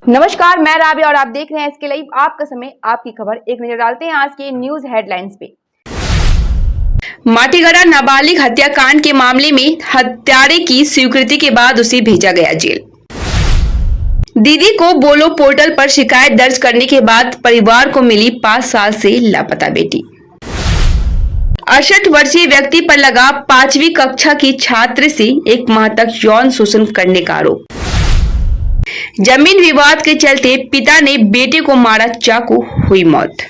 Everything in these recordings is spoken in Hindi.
नमस्कार, मैं राबी और आप देख रहे हैं इसके लाइव। आपका समय, आपकी खबर। एक नजर डालते हैं आज के न्यूज हेडलाइंस पे। माटीगड़ा नाबालिग हत्याकांड के मामले में हत्यारे की स्वीकृति के बाद उसे भेजा गया जेल। दीदी को बोलो पोर्टल पर शिकायत दर्ज करने के बाद परिवार को मिली 5 साल से लापता बेटी। 68 वर्षीय व्यक्ति पर लगा 5वीं कक्षा की छात्र से 1 माह तक यौन शोषण करने का आरोप। जमीन विवाद के चलते पिता ने बेटे को मारा चाकू, हुई मौत।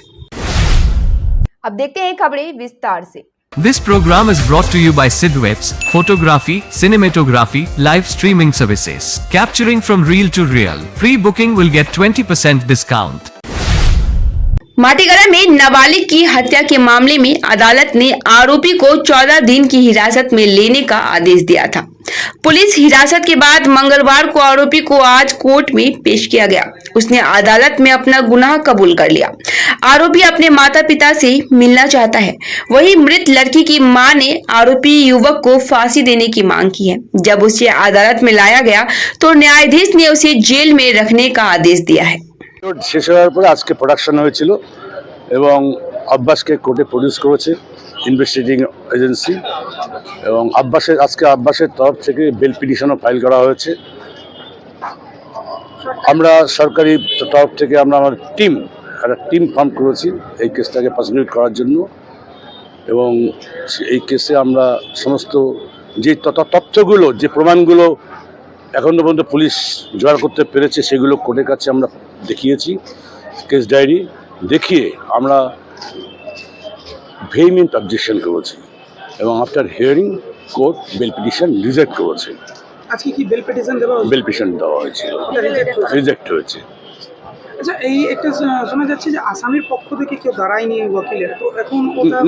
अब देखते हैं खबरें विस्तार से। This program is brought to you by Sidwebs, photography, cinematography, live streaming services. Capturing from real to real. Pre-booking will get 20% discount. माटीगड़ा में नाबालिग की हत्या के मामले में अदालत ने आरोपी को 14 दिन की हिरासत में लेने का आदेश दिया था। पुलिस हिरासत के बाद मंगलवार को आरोपी को आज कोर्ट में पेश किया गया। उसने अदालत में अपना गुनाह कबूल कर लिया। आरोपी अपने माता पिता से मिलना चाहता है। वहीं मृत लड़की की मां ने आरोपी युवक को फांसी देने की मांग की है। जब उसे अदालत में लाया गया तो न्यायाधीश ने उसे जेल में रखने का आदेश दिया है। শেষ হওয়ার পরে আজকে প্রোডাকশন হয়েছিল এবং আব্বাসকে কোর্টে প্রডিউস করেছে ইনভেস্টিগেটিং এজেন্সি এবং আব্বাসের তরফ থেকে বেল পিটিশনও ফাইল করা হয়েছে। আমরা সরকারি তরফ থেকে আমরা আমার একটা টিম ফর্ম করেছি এই কেসটাকে প্রসিকিউট করার জন্য এবং এই কেসে আমরা সমস্ত যে তথ্যগুলো যে প্রমাণগুলো এখনো পর্যন্ত পুলিশ জোগাড় করতে পেরেছে সেগুলো কোর্টের কাছে আমরা দেখিয়েছি। কেস ডায়েরি দেখিয়ে আমরা ভেহিমেন্ট অবজেকশন করেছি এবং after hearing court bail petition reject করেছে। আজকে কি বেল পিটিশন দেওয়া হয়েছিল, রিজেক্ট হয়েছে। আচ্ছা, এই একটা শোনা যাচ্ছে যে আসামির পক্ষ থেকে কেউ দাঁড়ায়নি ওয়াকিলের, তো এখন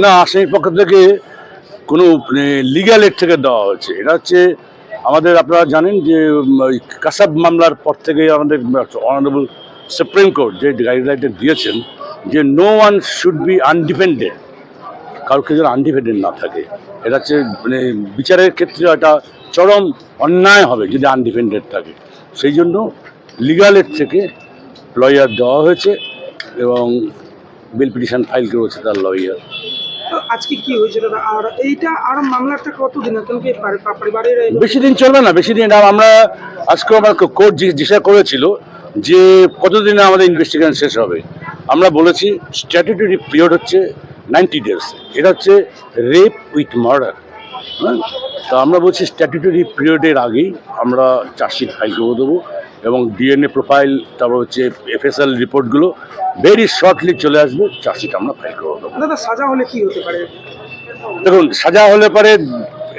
না, আসামির পক্ষ থেকে কোনো লিগ্যাল এড থেকে দেওয়া হয়েছে। এটা হচ্ছে আমাদের, আপনারা জানেন যে কাসাব মামলার পর থেকে আমাদের অনারেবল সুপ্রিম কোর্ট যে গাইডলাইনটা দিয়েছেন যে নো ওয়ান শুড বি আনডিপেন্ডেন্ট, কাউকে যেন আনডিপেন্ডেন্ট না থাকে। এটা হচ্ছে বিচারের ক্ষেত্রে একটা চরম অন্যায় হবে যদি আনডিপেন্ডেন্ট থাকে। সেই জন্য লিগাল এড থেকে লয়ার দেওয়া হয়েছে এবং বেল পিটিশন ফাইল করেছে তার লয়ার। আজকে কি হয়েছিল আর এইটা আর মামলাটা কতদিন পরিবারের বেশি দিন চলবে না, বেশি দিন। আমরা আজকে আমার কোর্ট জিজ্ঞাসা করেছিল যে কতদিনে আমাদের ইনভেস্টিগেশন শেষ হবে। আমরা বলেছি স্ট্যাটুটরি পিরিয়ড হচ্ছে 90 ডেজ। এটা হচ্ছে রেপ উইথ মার্ডার। হ্যাঁ, তো আমরা বলছি স্ট্যাটুটরি পিরিয়ডের আগেই আমরা চার্জশিট ফাইল করে দেবো এবং ডিএনএ প্রোফাইল, তারপর হচ্ছে এফএসএল রিপোর্টগুলো ভেরি শর্টলি চলে আসবে, চার্জশিট আমরা ফাইল করে দেবো। দাদা, সাজা হলে কি হতে পারে? দেখুন, সাজা হলে পরে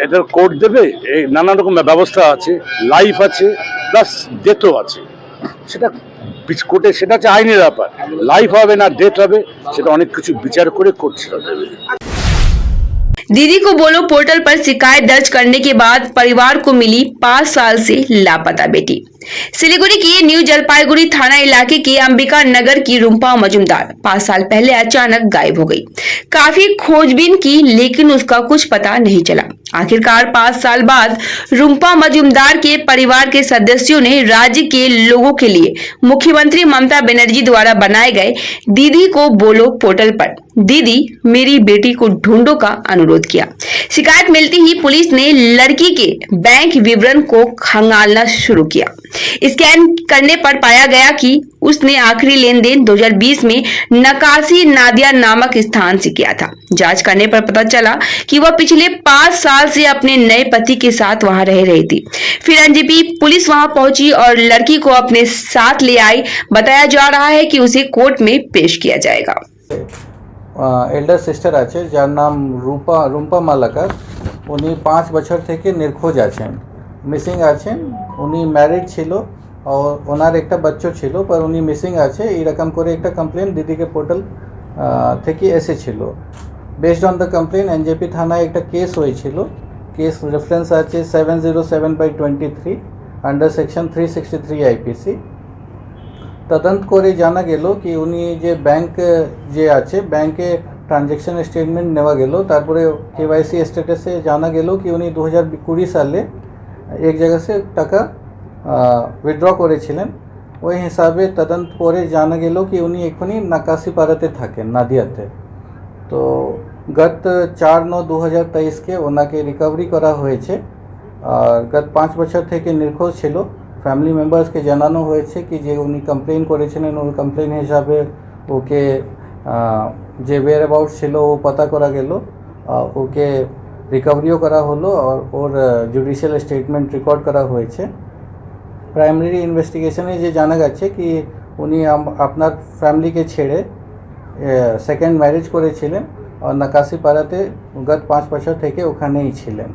এদের কোর্ট দেবে, এই নানা রকম ব্যবস্থা আছে, লাইফ আছে প্লাস ডেথও আছে। সেটা কোর্টে, সেটা হচ্ছে আইনের ব্যাপার। লাইফ হবে না ডেথ হবে সেটা অনেক কিছু বিচার করে কোর্ট সেটা দেবে। दीदी को बोलो पोर्टल पर शिकायत दर्ज करने के बाद परिवार को मिली 5 साल से लापता बेटी। सिलीगुड़ी की न्यू जलपाईगुड़ी थाना इलाके के अंबिका नगर की रुम्पा मजुमदार 5 साल पहले अचानक गायब हो गई। काफी खोजबीन की लेकिन उसका कुछ पता नहीं चला। आखिरकार 5 साल बाद रुम्पा मजुमदार के परिवार के सदस्यों ने राज्य के लोगों के लिए मुख्यमंत्री ममता बनर्जी द्वारा बनाए गए दीदी को बोलो पोर्टल पर दीदी मेरी बेटी को ढूंढो का अनुरोध किया। शिकायत मिलती ही पुलिस ने लड़की के बैंक विवरण को खंगालना शुरू किया। स्कैन करने पर पाया गया कि उसने आखिरी लेन देन 2020 में नकासी नादिया नामक स्थान से किया था। जांच करने पर पता चला कि वह पिछले 5 साल से अपने नए पति के साथ वहां रह रही थी। फिर एनजीपी पुलिस वहां पहुंची और लड़की को अपने साथ ले आई। बताया जा रहा है कि उसे कोर्ट में पेश किया जाएगा। एल्डर सिस्टर আছে যার নাম রুম্পা মালাকার। উনি 5 বছর থেকে নিখোঁজ আছেন, মিসিং আছেন। উনি ম্যারিড ছিল और ওনার একটা বাচ্চা ছিল, पर উনি মিসিং আছে এরকম করে একটা কমপ্লেন দিদিকে পোর্টাল থেকে এসেছিল। Based on the complain NJP থানায় একটা কেস হয়েছিল। কেস রেফারেন্স আছে 707/23 আন্ডার সেকশন 363 আইপিসি। তদন্ত করে জানা গেল কি উনি যে ব্যাংক যে আছে ব্যাংকে ট্রানজ্যাকশন স্টেটমেন্ট নেওয়া গেল, তারপরে কেওয়াইসি স্ট্যাটাসে জানা গেল কি উনি 2020 সালে এক জায়গা से টাকা উইথড্র করেছিলেন ওই হিসাবে তদন্ত করে জানা গেল কি উনি এখনই নাকাশিপাড়াতে থাকেন নাদিয়াতে। তো গত 4/9/2023 ওনাকে রিকভারি করা হয়েছে আর গত 5 বছর থেকে নিখোঁজ ছিল। ফ্যামিলি মেম্বার্সকে জানানো হয়েছে কি যে উনি কমপ্লেন করেছিলেন, ওই কমপ্লেন হিসাবে ওকে যে ওয়ের অ্যাবাউট ছিল ও পতা করা গেল, ওকে রিকভারিও করা হলো আর ওর জুডিশিয়াল স্টেটমেন্ট রেকর্ড করা হয়েছে। প্রাইমারি ইনভেস্টিগেশনে যে জানা গেছে কি উনি আপনার ফ্যামিলিকে ছেড়ে সেকেন্ড ম্যারেজ করেছিলেন আর নাকাশিপাড়াতে গত 5 বছর থেকে ওখানেই ছিলেন।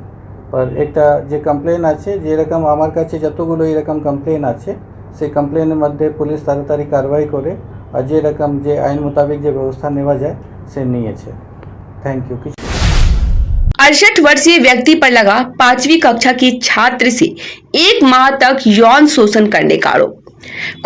আর একটা যে কমপ্লেন আছে, যেরকম আমার কাছে যতগুলো এরকম কমপ্লেন আছে সেই কমপ্লেনের মধ্যে পুলিশ তাড়াতাড়ি কারবাই করে আর যেরকম যে আইন মোতাবেক যে ব্যবস্থা নেওয়া যায় সে নিয়েছে। Thank you. 68 वर्षीय व्यक्ति पर लगा 5वीं कक्षा की छात्र से 1 माह तक यौन शोषण करने का आरोप।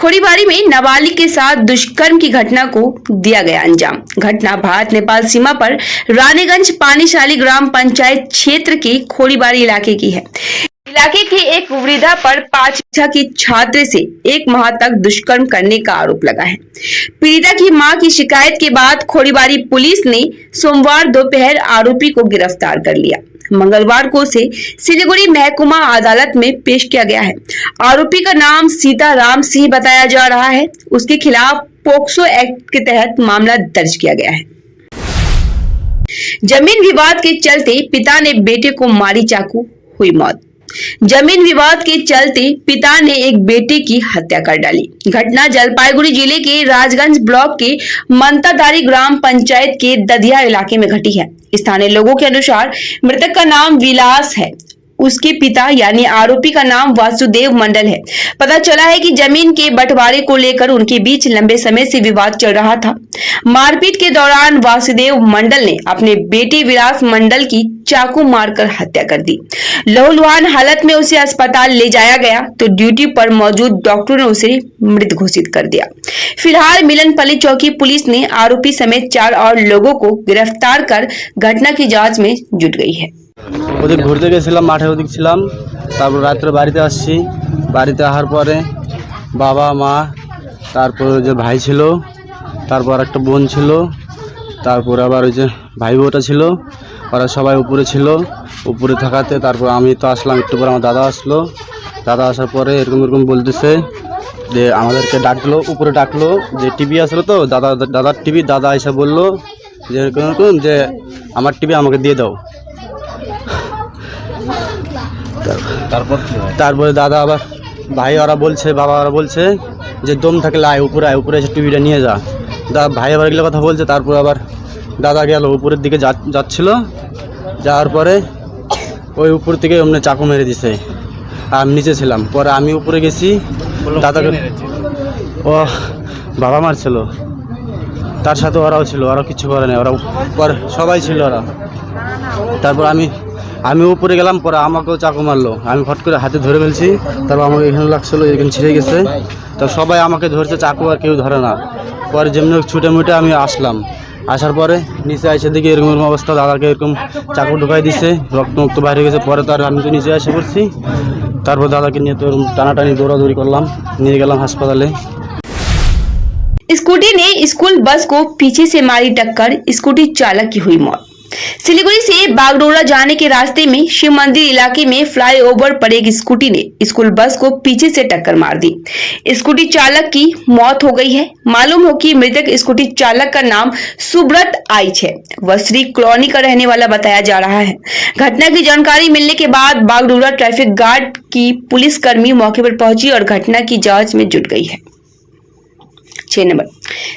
खोरीबारी में नाबालिग के साथ दुष्कर्म की घटना को दिया गया अंजाम। घटना भारत नेपाल सीमा पर रानीगंज पानीशाली ग्राम पंचायत क्षेत्र के खोरीबारी इलाके की है। इलाके की एक वृद्धा पर 5वीं कक्षा की छात्र से 1 माह तक दुष्कर्म करने का आरोप लगा है। पीड़िता की मां की शिकायत के बाद खोरीबारी पुलिस ने सोमवार दोपहर आरोपी को गिरफ्तार कर लिया। मंगलवार को उसे सिलीगुड़ी महकुमा अदालत में पेश किया गया है। आरोपी का नाम सीताराम सिंह बताया जा रहा है। उसके खिलाफ पोक्सो एक्ट के तहत मामला दर्ज किया गया है। जमीन विवाद के चलते पिता ने बेटे को मारी चाकू, हुई मौत। जमीन विवाद के चलते पिता ने एक बेटे की हत्या कर डाली। घटना जलपाईगुड़ी जिले के राजगंज ब्लॉक के मंताधारी ग्राम पंचायत के ददिया इलाके में घटी है। स्थानीय लोगों के अनुसार मृतक का नाम विलास है। उसके पिता यानी आरोपी का नाम वासुदेव मंडल है। पता चला है कि जमीन के बंटवारे को लेकर उनके बीच लंबे समय से विवाद चल रहा था। मारपीट के दौरान वासुदेव मंडल ने अपने बेटे विलास मंडल की चाकू मारकर हत्या कर दी। लहूलुहान हालत में उसे अस्पताल ले जाया गया तो ड्यूटी पर मौजूद डॉक्टरों ने उसे मृत घोषित कर दिया। फिलहाल मिलनपल्ली चौकी पुलिस ने आरोपी समेत 4 और लोगों को गिरफ्तार कर घटना की जांच में जुट गई है। ওদিক ঘুরতে গেছিলাম, মাঠে ওদিক ছিলাম। তারপর রাত্রে বাড়িতে আসছি। বাড়িতে আসার পরে বাবা মা, তারপর ওই যে ভাই ছিল, তারপর একটা বোন ছিল, তারপর আবার ওই যে ভাই বউটা ছিল, ওরা সবাই উপরে ছিল। উপরে থাকাতে তারপর আমি তো আসলাম, একটু পরে আমার দাদা আসলো। দাদা আসার পরে এরকম এরকম বলতেছে যে আমাদেরকে ডাকলো, উপরে ডাকলো, যে টিভি আসলো তো দাদার টিভি। দাদা এসে বললো যে এরকম এরকম যে আমার টিভি আমাকে দিয়ে দাও। তারপরে দাদা আবার ভাই ওরা বলছে, বাবা ওরা বলছে যে দম থাকলে আয় উপরে এসে টিভিটা নিয়ে যা। ভাই আবার এগুলো কথা বলছে। তারপর আবার দাদা গেল উপরের দিকে যাচ্ছিল। যাওয়ার পরে ওই উপর থেকে অমনি চাকু মেরে দিছে। আর নিচে ছিলাম। পরে আমি উপরে গেছি, দাদাকে ও বাবা মারছিল, তার সাথে ওরাও ছিল, ওরা কিছু করে না, ওরা পরে সবাই ছিল ওরা। তারপর আমি উপরে গেলাম, পরে আমাকেও চাকু মারলো। আমি ফট করে হাতে ধরে ফেলছি। তারপর আমাকে এখানে লাগছিলো, এখানে ছিঁড়ে গেছে। তো সবাই আমাকে ধরছে, চাকু আর কেউ ধরে না। পরে যেমনি ছুটে মুটে আমি আসলাম। আসার পরে নিচে এসে দেখি এরকম এরকম অবস্থা, দাদাকে এরকম চাকু ঢুকাই দিছে, রক্ত মুক্ত বাইরে গেছে। পরে তো আর আমি তো নিচে এসে পড়ছি। তারপর দাদাকে নিয়ে তো টানাটানি দৌড়াদৌড়ি করলাম, নিয়ে গেলাম হাসপাতালে। स्कूटी ने स्कूल बस को पीछे से मारी टक्कर, स्कूटी चालक की हुई मौत। सिलीगुड़ी से बागडोरा जाने के रास्ते में शिव मंदिर इलाके में फ्लाईओवर पर एक स्कूटी ने स्कूल बस को पीछे से टक्कर मार दी। स्कूटी चालक की मौत हो गई है। मालूम हो कि मृतक स्कूटी चालक का नाम सुब्रत आइच है। वह श्री कॉलोनी का रहने वाला बताया जा रहा है। घटना की जानकारी मिलने के बाद बागडोरा ट्रैफिक गार्ड की पुलिसकर्मी मौके पर पहुंची और घटना की जांच में जुट गई है। 6 नंबर,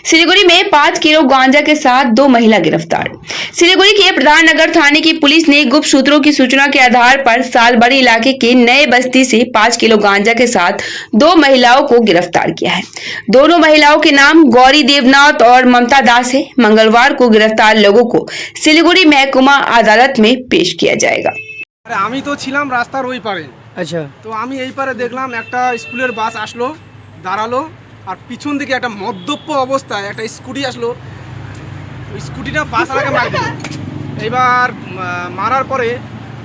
सिलीगुड़ी में 5 किलो गांजा के साथ 2 महिला गिरफ्तार। सिलीगुड़ी के प्रधान नगर थाने की पुलिस ने गुप्त सूत्रों की सूचना के आधार पर सालबड़ी इलाके के नए बस्ती से 5 किलो गांजा के साथ 2 महिलाओं को गिरफ्तार किया है। दोनों महिलाओं के नाम गौरी देवनाथ और ममता दास है। मंगलवार को गिरफ्तार लोगों को सिलीगुड़ी महकुमा अदालत में पेश किया जाएगा। আমি তো ছিলাম রাস্তার ওই পারে। আচ্ছা, তো আমি এই পারে দেখলাম একটা স্কুলের বাস আসলো, দাঁড়ালো, আর পিছন দিকে একটা মদ্যপ অবস্থায় একটা স্কুটি আসলো। ওই স্কুটিটা বাসওয়ালাকে মার দিল। এবার মারার পরে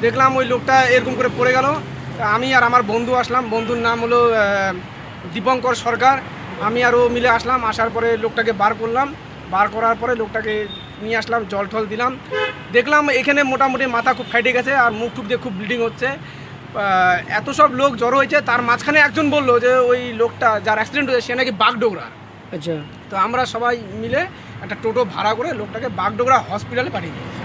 দেখলাম ওই লোকটা এরকম করে পড়ে গেল। আমি আর আমার বন্ধু আসলাম। বন্ধুর নাম হলো দীপঙ্কর সরকার, আমি আরও মিলে আসলাম। আসার পরে লোকটাকে বার করলাম, বার করার পরে লোকটাকে নিয়ে আসলাম, জল টল দিলাম। দেখলাম এখানে মোটামুটি মাথা খুব ফাইটে গেছে আর মুখ টুক দিয়ে খুব ব্লিডিং হচ্ছে। এত সব লোক জড়ো হয়েছে, তার মাঝখানে একজন বললো যে ওই লোকটা যার অ্যাক্সিডেন্ট হয়েছে সে নাকি বাগডোগরার। আচ্ছা, তো আমরা সবাই মিলে একটা টোটো ভাড়া করে লোকটাকে বাগডোগরা হসপিটালে পাঠিয়ে দিয়েছি।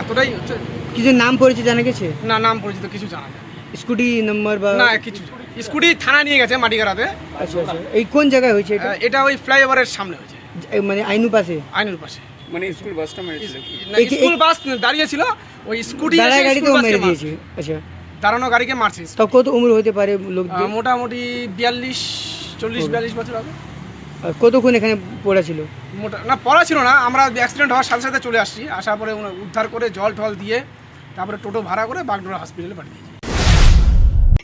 এতটাই হচ্ছে। কিছু নাম পরিচয় জানা গেছে? না, নাম পরিচিত কিছু জানা যায় স্কুটি নাম্বার বা না, কিছু স্কুটি থানা নিয়ে গেছে মাটিগাড়াতে। আচ্ছা আচ্ছা, এই কোন জায়গায় হয়েছে এটা? এটা ওই ফ্লাইওভারের সামনে হয়েছে, মানে আইনু পাশে? আইনুর পাশে। মানে স্কুল বাসটা মেরেছিল না, স্কুল বাস দাঁড়িয়ে ছিল, ওই স্কুটি দাঁড়ায় এসে গাড়িতেও স্কুল বাসকে মেরে মারছে। দিয়েছে? আচ্ছা, দাঁড়ানো গাড়িকে মারছে। তো কত উম্র হতে পারে লোক? মোটামুটি 40-42 বছর হবে। কতক্ষণ এখানে পড়া ছিল? না, পড়া ছিল না, আমরা অ্যাক্সিডেন্ট হওয়ার সাথে সাথে চলে আসছি। আসার পরে উদ্ধার করে জল টল দিয়ে তারপরে টোটো ভাড়া করে বাগডোগরা হসপিটালে পাঠিয়ে দিয়েছি।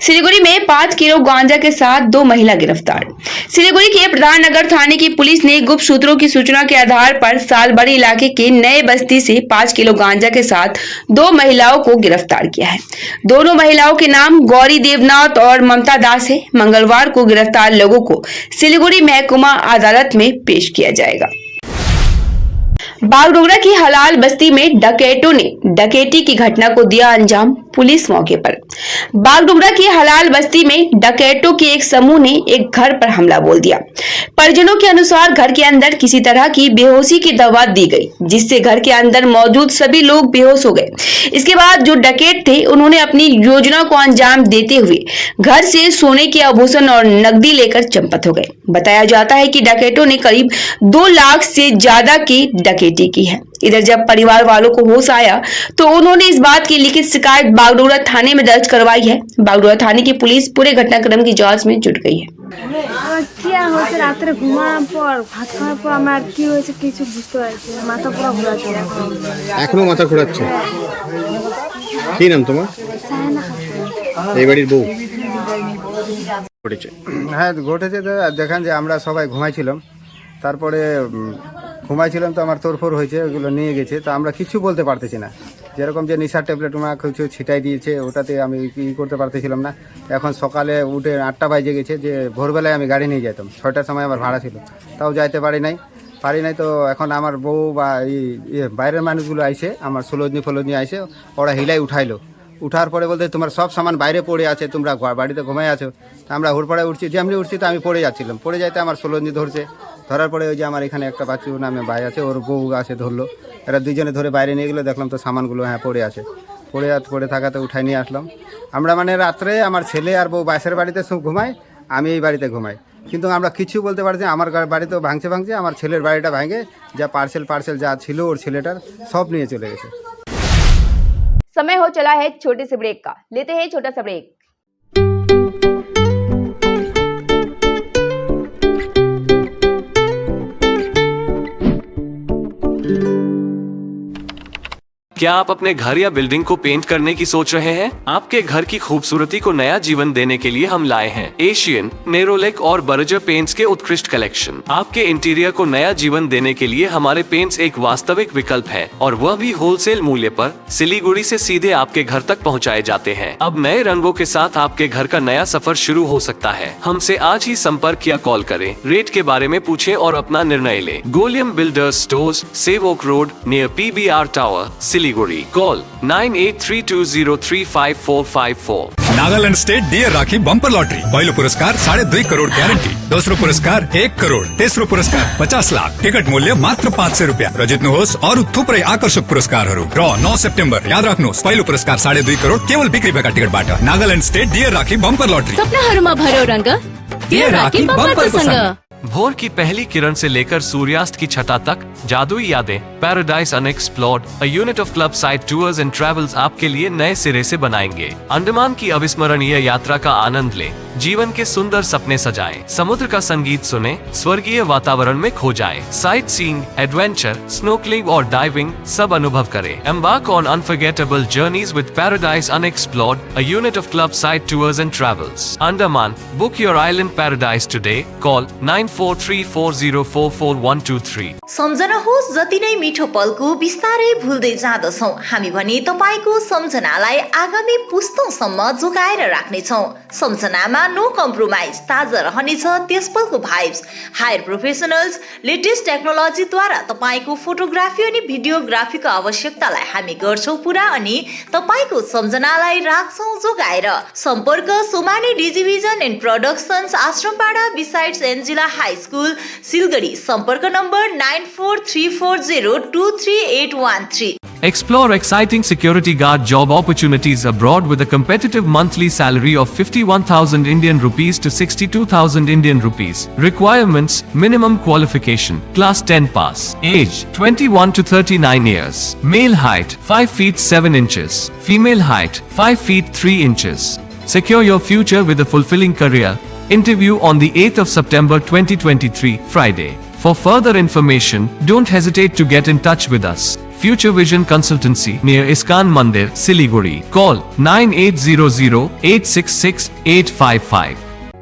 सिलीगुड़ी में 5 किलो गांजा के साथ 2 महिला गिरफ्तार। सिलीगुड़ी के प्रधान नगर थाने की पुलिस ने गुप्त सूत्रों की सूचना के आधार पर सालबड़ी इलाके के नए बस्ती से 5 किलो गांजा के साथ 2 महिलाओं को गिरफ्तार किया है। दोनों महिलाओं के नाम गौरी देवनाथ और ममता दास है। मंगलवार को गिरफ्तार लोगों को सिलीगुड़ी महकुमा अदालत में पेश किया जाएगा। बागडोगरा की हलाल बस्ती में डकैतों ने डकैती की घटना को दिया अंजाम, पुलिस मौके पर। बागडोगरा की हलाल बस्ती में डकैतों के एक समूह ने एक घर पर हमला बोल दिया। परिजनों के अनुसार घर के अंदर किसी तरह की बेहोशी की दवा दी गई, जिससे घर के अंदर मौजूद सभी लोग बेहोश हो गए। इसके बाद जो डकैत थे उन्होंने अपनी योजना को अंजाम देते हुए घर से सोने के आभूषण और नकदी लेकर चंपत हो गए। बताया जाता है कि डकैतों ने करीब 2 लाख से ज्यादा की डकैती की है। इधर जब परिवार वालों को होश आया तो उन्होंने इस बात की लिखित शिकायत बागडोगरा थाने में दर्ज करवाई है। बागडोगरा थाने की पुलिस पूरे घटनाक्रम की जांच में जुट गई है। কি আর হয়েছে, রাত্রে ঘুমানোর পর ভাত খাওয়ার পর আমার কি হয়েছে কিছু বুঝতে পারছি না, মাথা পুরো ঘোরাচ্ছে। এখনো মাথা ঘোরাচ্ছে? কি নাম তোমার? সায়না এই বাড়ির বউ? ঘটেছে? হ্যাঁ ঘটেছে। তো দেখেন যে আমরা সবাই ঘুমাইছিলাম, তারপরে ঘুমাইছিলাম তো আমার তোড়ফোড় হয়েছে, ওগুলো নিয়ে গেছে। তো আমরা কিছু বলতে পারতেছি না, যেরকম যে নিশার ট্যাবলেট ওনার কিছু ছিটাই দিয়েছে, ওটাতে আমি কি করতে পারতেছিলাম না। এখন সকালে উঠে 8টা বাজে গেছে, যে ভোরবেলায় আমি গাড়ি নিয়ে যেতাম, 6টার সময় আমার ভাড়া ছিল, তাও যাইতে পারি নাই। তো এখন আমার বউ বা বাইরের মানুষগুলো আইসে, আমার ফলজনি আইসে, ওরা হিলাই উঠাইলো। উঠার পরে বলতে তোমার সব সামান বাইরে পড়ে আছে, তোমরা বাড়িতে ঘুমাই আছো। আমরা হুড়পাড়ে উঠছি, যেমনি উঠছি তো আমি পড়ে যাচ্ছিলাম। পড়ে যাইতে আমার ষোলজনি ধরছে, ধরার পরে ওই যে আমার এখানে একটা বাচ্চু নামে ভাই আছে, ওর বউ আছে ধরলো। এরা দুইজনে ধরে বাইরে নিয়ে গেলো, দেখলাম তো সামানগুলো পড়ে আছে। পড়ে থাকাতে উঠাই নিয়ে আসলাম। আমরা মানে রাত্রে আমার ছেলে আর বউ বাসের বাড়িতে সব ঘুমাই, আমি এই বাড়িতে ঘুমাই, কিন্তু আমরা কিছু বলতে পারছি। আমার বাড়িতেও ভাঙছে, আমার ছেলের বাড়িটা ভাঙে, যা পার্সেল যা ছিল ওর ছেলেটার সব নিয়ে চলে গেছে। समय हो चला है छोटे से ब्रेक का, लेते हैं छोटा सा ब्रेक। क्या आप अपने घर या बिल्डिंग को पेंट करने की सोच रहे हैं? आपके घर की खूबसूरती को नया जीवन देने के लिए हम लाए हैं एशियन, नेरोलेक और बर्जर पेंट्स के उत्कृष्ट कलेक्शन। आपके इंटीरियर को नया जीवन देने के लिए हमारे पेंट्स एक वास्तविक विकल्प है, और वह भी होलसेल मूल्य पर सिलीगुड़ी से सीधे आपके घर तक पहुंचाए जाते हैं। अब नए रंगों के साथ आपके घर का नया सफर शुरू हो सकता है। हमसे आज ही संपर्क या कॉल करें, रेट के बारे में पूछें और अपना निर्णय लें। गोलियम builders stores, Sevoke road near PBR tower, Siliguri. Call 9832035454। Nagaland state dear Rakhi bumper lottery पहिलो पुरस्कार 2.5 करोड़ ग्यारेंटी, दोस्रो पुरस्कार 1 करोड़, तेस्रो पुरस्कार 50 लाख, टिकट मूल्य मात्र 500 रुपियाँ र जित्नुहोस् अरू थुप्रै आकर्षक पुरस्कारहरू। ड्र 9 सेप्टेम्बर। याद राख्नुहोस्, पहिलो पुरस्कार 2.5 करोड़ केवल बिक्री भएका टिकटबाट। Nagaland state dear Rakhi bumper lottery. सपनाहरूमा भर्यो रंग, डियर राखी बम्परको संग। भोर की पहली किरण से लेकर सूर्यास्त की छटा तक जादुई यादें, paradise unexplored, a unit of club side tours and travels आपके लिए नए सिरे से बनाएंगे। अंडमान की अविस्मरणीय यात्रा का आनंद लें, जीवन के सुंदर सपने सजाएं, समुद्र का संगीत सुने, स्वर्गीय वातावरण में खो जाएं, साइट सीइंग, एडवेंचर, स्नोकलिंग और डाइविंग सब अनुभव करें। Embark on unforgettable journeys with paradise unexplored, a unit of club side tours and travels. Andaman, book your island paradise today. Call 94 9434044123। सम्झनुहोस् जति नै मिठो पलको बिस्तारै भुल्दै जाँदछौँ हामी भने तपाईँको सम्झनालाई आगामी पुस्तौँसम्म जोगाएर राख्नेछौँ। सम्झनामा नो कम्प्रोमाइज, ताजा रहनेछ त्यस पलको भाइब्स। हायर प्रोफेसनल्स लेटेस्ट टेक्नोलोजीद्वारा तपाईँको फोटोग्राफी अनि भिडियोग्राफीको आवश्यकतालाई हामी गर्छौँ पुरा अनि तपाईँको सम्झनालाई राख्छौँ जोगाएर। सम्पर्क Somani digivision and productions, Ashrampara besides Angela high school, Siliguri. सम्पर्क number 9434023813। Explore exciting security guard job opportunities abroad with a competitive monthly salary of 51,000 Indian rupees to 62,000 Indian rupees. Requirements: minimum qualification, class 10 pass. Age: 21 to 39 years. Male height: 5 feet 7 inches. Female height: 5 feet 3 inches. Secure your future with a fulfilling career. Interview on the 8th of September 2023, Friday. For further information, don't hesitate to get in touch with us. Future Vision Consultancy, near Iskan Mandir, Siliguri. Call 9800-866-855.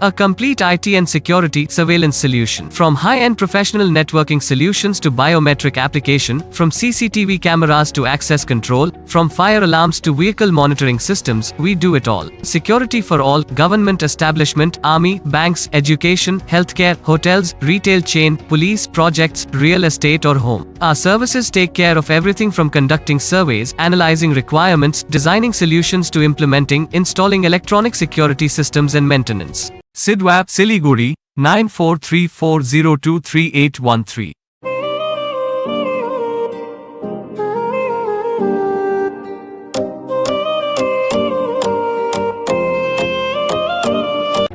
A complete IT and security surveillance solution. From high-end professional networking solutions to biometric application, from CCTV cameras to access control, from fire alarms to vehicle monitoring systems, we do it all. Security for all, government establishment, army, banks, education, healthcare, hotels, retail chain, police, projects, real estate or home. Our services take care of everything from conducting surveys, analyzing requirements, designing solutions to implementing, installing electronic security systems and maintenance. Sidwap, Siliguri, 9434023813.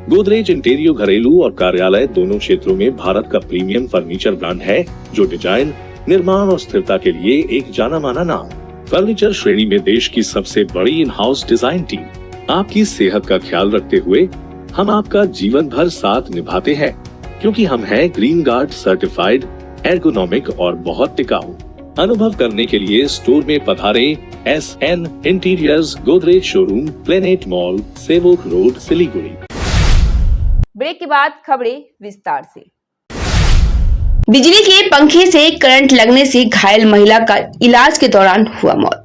Godrej इंटीरियो घरेलू और कार्यालय दोनों क्षेत्रों में भारत का प्रीमियम फर्नीचर ब्रांड है, जो डिजाइन, निर्माण और स्थिरता के लिए एक जाना माना नाम। फर्नीचर श्रेणी में देश की सबसे बड़ी इन हाउस डिजाइन टीम। आपकी सेहत का ख्याल रखते हुए हम आपका जीवन भर साथ निभाते हैं, क्योंकि हम हैं ग्रीन गार्ड सर्टिफाइड, एर्गोनॉमिक और बहुत टिकाऊ। अनुभव करने के लिए स्टोर में पधारें। SN interiors, Godrej showroom, planet mall, Sevoke road, Siliguri. Break के बाद खबरें विस्तार से। बिजली के पंखे से करंट लगने से घायल महिला का इलाज के दौरान हुआ मौत।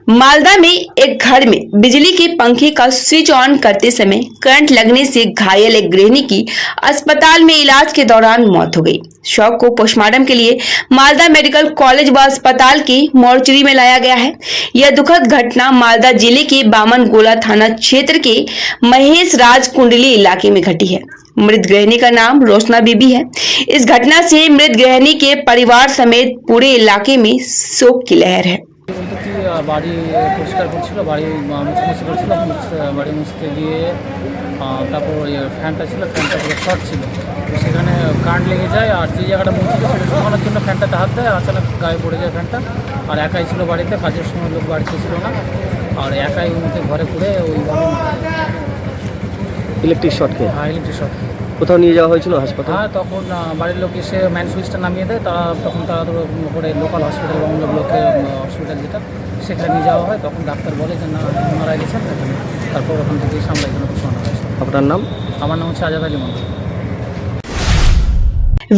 मालदा में एक घर में बिजली के पंखे का स्विच ऑन करते समय करंट लगने से घायल एक गृहिणी की अस्पताल में इलाज के दौरान मौत हो गई। शव को पोस्टमार्टम के लिए मालदा मेडिकल कॉलेज व अस्पताल की मोर्चरी में लाया गया है। यह दुखद घटना मालदा जिले के बामनगोला थाना क्षेत्र के महेश राज कुंडली इलाके में घटी है। मृत गृहिणी का नाम रोशना बीबी है। इस घटना से मृत गृहिणी के परिवार समेत पूरे इलाके में शोक की लहर है। বাড়ি পরিষ্কার করছিল, বাড়ি মুছামুছি করছিল, বাড়ি মুছতে গিয়ে তারপর ওই ফ্যানটা ছিল, ফ্যানটা পুরো শর্ট ছিল, তো সেখানে কারেন্ট লেগে যায়। আর যে জায়গাটা মুছছিল সেটা শুকানোর জন্য ফ্যানটাতে হাত দেয়, আচানক গায়ে পড়ে যায় ফ্যানটা। আর একাই ছিল বাড়িতে, কাজের সময় লোক বাড়িতে ছিল না, আর একাই মধ্যে ঘরে পড়ে ওইভাবে ইলেকট্রিক শর্ট খেয়ে। হ্যাঁ, ইলেকট্রিক শর্ট। কোথাও নিয়ে যাওয়া হয়েছিল হাসপাতাল? হ্যাঁ, তখন বাড়ির লোক এসে ম্যান সুইচটা নামিয়ে দেয়। তখন তারা করে লোকাল হসপিটাল, বাংলা ব্লকের হসপিটাল যেটা, সেখানে নিয়ে যাওয়া হয়। তখন ডাক্তার বলে যে না, মারা গেছেন। তারপর ওখান থেকে সামলাই জন্য ঘোষণা হয়েছে। আপনার নাম? আমার নাম হচ্ছে আজাদ আলী মন্ডল।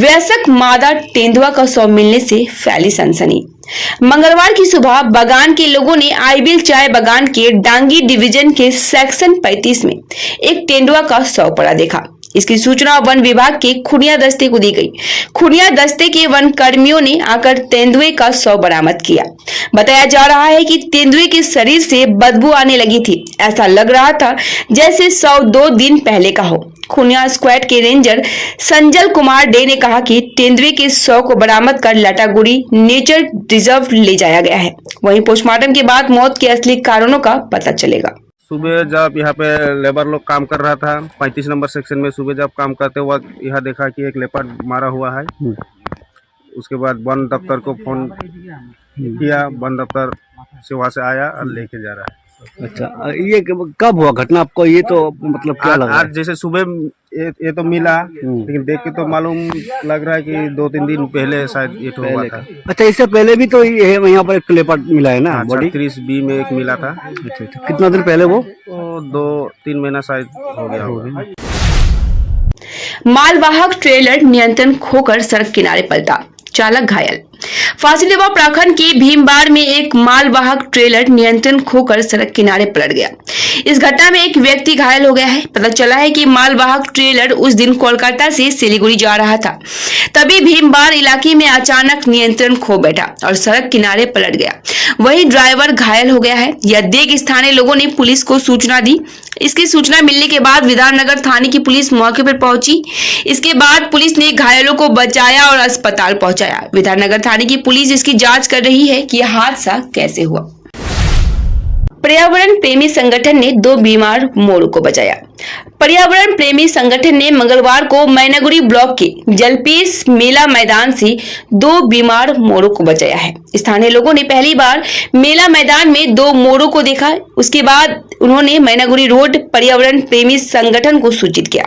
वयस्क मादा तेंदुआ का शव मिलने से फैली सनसनी। मंगलवार की सुबह बगान के लोगों ने आईबिल चाय बगान के डांगी डिवीजन के सेक्शन 35 में एक तेंदुआ का शव पड़ा देखा। इसकी सूचना वन विभाग के खुनिया दस्ते को दी गई। खुनिया दस्ते के वन कर्मियों ने आकर तेंदुए का शव बरामद किया। बताया जा रहा है कि तेंदुए के शरीर से बदबू आने लगी थी। ऐसा लग रहा था जैसे शव 2 दिन पहले का हो। खुनिया स्क्वाड के रेंजर संजल कुमार डे ने कहा कि तेंदुए के शव को बरामद कर लाटागुड़ी नेचर रिजर्व ले जाया गया है। वहीं पोस्टमार्टम के बाद मौत के असली कारणों का पता चलेगा। सुबह जब यहाँ पे लेबर लोग काम कर रहा था 35 नंबर सेक्शन में, सुबह जब काम करते वक्त यहाँ देखा कि एक लेपर्ड मारा हुआ है। उसके बाद वन दफ्तर को फोन किया, वन दफ्तर से वहाँ से आया और लेके जा रहा है। अच्छा, ये कब हुआ घटना आपको? ये तो मतलब क्या लगा? आज जैसे सुबह ये तो मिला, लेकिन देख के तो मालूम लग रहा है कि 2-3 दिन पहले शायद ये तो हुआ था। अच्छा, इससे पहले भी तो ये यहाँ पर एक लेपर्ड मिला है ना? बॉडी 30B में एक मिला था। अच्छा, कितना दिन पहले? वो 2-3 महीना शायद हो गया होगा। मालवाहक ट्रेलर नियंत्रण खोकर सड़क किनारे पलटा, चालक घायल। फाजिलवा प्रखंड के भीमबार में एक मालवाहक ट्रेलर नियंत्रण खोकर सड़क किनारे पलट गया। इस घटना में एक व्यक्ति घायल हो गया है। पता चला है कि मालवाहक ट्रेलर उस दिन कोलकाता से सिलीगुड़ी जा रहा था, तभी भीमबार इलाके में अचानक नियंत्रण खो बैठा और सड़क किनारे पलट गया। वही ड्राइवर घायल हो गया है। यह देख स्थानीय लोगों ने पुलिस को सूचना दी। इसकी सूचना मिलने के बाद विधाननगर थाने की पुलिस मौके पर पहुंची। इसके बाद पुलिस ने घायलों को बचाया और अस्पताल पहुंचाया। विधाननगर थाने की पुलिस इसकी जांच कर रही है कि यह हादसा कैसे हुआ। पर्यावरण प्रेमी संगठन ने 2 बीमार मोरों को बचाया। पर्यावरण प्रेमी संगठन ने मंगलवार को मैनागुड़ी ब्लॉक के जलपेश मेला मैदान से 2 बीमार मोरों को बचाया है। स्थानीय लोगों ने पहली बार मेला मैदान में 2 मोरों को देखा। उसके बाद उन्होंने मैनागुड़ी रोड पर्यावरण प्रेमी संगठन को सूचित किया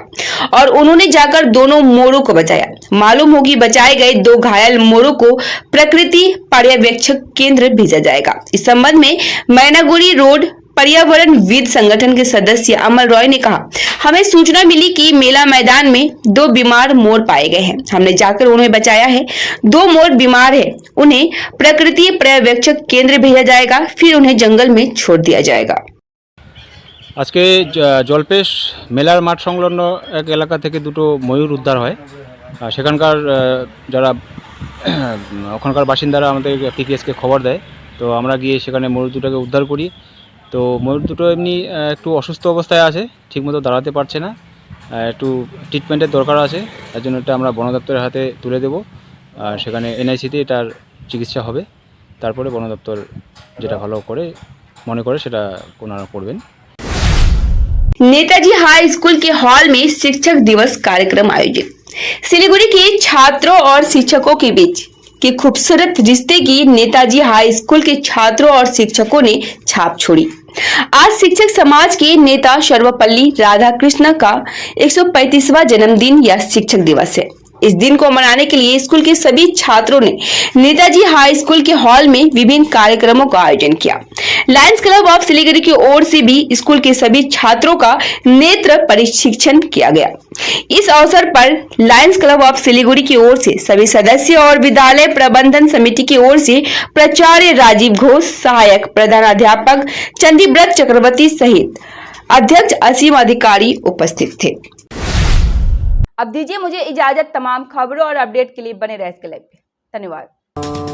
और उन्होंने जाकर दोनों मोरों को बचाया। मालूम हो कि बचाए गए 2 घायल मोरों को प्रकृति पर्यवेक्षक केंद्र भेजा जाएगा। इस संबंध में मैनागुड़ी रोड पर्यावरण विद संगठन के सदस्य अमल रॉय ने कहा, हमें सूचना मिली कि मेला मैदान में 2 बीमार मोर पाए गए हैं। हमने जाकर उन्हें बचाया है। 2 मोर बीमार है, उन्हें प्रकृति पर्यवेक्षक केंद्र भेजा जाएगा, फिर उन्हें जंगल में छोड़ दिया जाएगा। আজকে জলপেশ মেলার মাঠ সংলগ্ন এক এলাকা থেকে 2টো ময়ূর উদ্ধার হয়। সেখানকার যারা ওখানকার বাসিন্দারা আমাদের পিপিএসকে খবর দেয়, তো আমরা গিয়ে সেখানে ময়ূর দুটোকে উদ্ধার করি। তো ময়ূর দুটো এমনি একটু অসুস্থ অবস্থায় আছে, ঠিকমতো দাঁড়াতে পারছে না, একটু ট্রিটমেন্টের দরকার আছে। তার জন্য এটা আমরা বন দপ্তরের হাতে তুলে দেব। সেখানে এনআইসিতে এটার চিকিৎসা হবে। তারপরে বন দপ্তর যেটা ভালো করে মনে করে সেটা ওনারা করবেন। नेताजी हाई स्कूल के हॉल में शिक्षक दिवस कार्यक्रम आयोजित। सिलीगुड़ी के छात्रों और शिक्षकों के बीच के खूबसूरत रिश्ते की नेताजी हाई स्कूल के छात्रों और शिक्षकों ने छाप छोड़ी। आज शिक्षक समाज के नेता सर्वपल्ली राधाकृष्ण का 135वां जन्मदिन या शिक्षक दिवस है। इस दिन को मनाने के लिए स्कूल के सभी छात्रों ने नेताजी हाई स्कूल के हॉल में विभिन्न कार्यक्रमों का आयोजन किया। लायंस क्लब ऑफ सिलीगुड़ी की ओर से भी स्कूल के सभी छात्रों का नेत्र प्रशिक्षण किया गया। इस अवसर पर लायंस क्लब ऑफ सिलीगुड़ी की ओर से सभी सदस्य और विद्यालय प्रबंधन समिति की ओर से प्राचार्य राजीव घोष, सहायक प्रधानाध्यापक चंदीव्रत चक्रवर्ती सहित अध्यक्ष असीम अधिकारी उपस्थित थे। अब दीजिए मुझे इजाजत। तमाम खबरों और अपडेट के लिए बने रहे इसके लाइव पे। धन्यवाद।